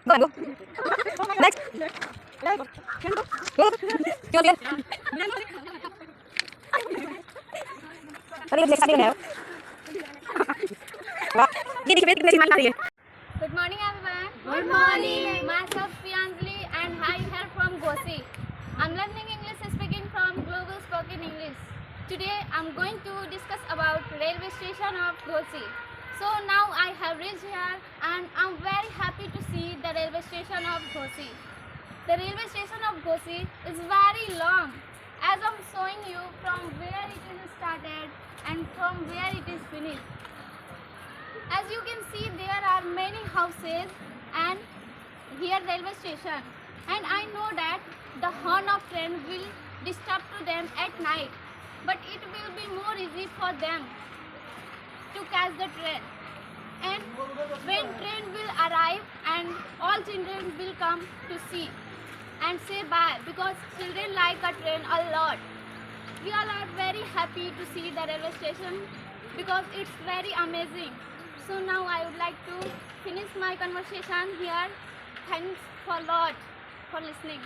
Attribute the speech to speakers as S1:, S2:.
S1: Go on, go. Next. Go. Go. Sorry, next time. वाह ये देखिए कितनी सी माल आ रही है.
S2: Good morning, everyone. Good morning. Myself, Priyanjali, and I here from Ghosi. I'm learning English speaking from Global Spoken English. Today, I'm going to discuss about railway station of Ghosi. So now I have reached here, and I'm very happy to see the railway station of Ghosi. The railway station of Ghosi is very long, as I'm showing you from where it is started and from where it is finished. As you can see, there are many houses and here railway station, and I know that the horn of train will disturb to them at night, but it will be more easy for them to catch the train. And when train will arrive, and all children will come to see and say bye, because children like a train a lot. We all are very happy to see the railway station because it's very amazing. So now I would like to finish my conversation here. Thanks for lot for listening.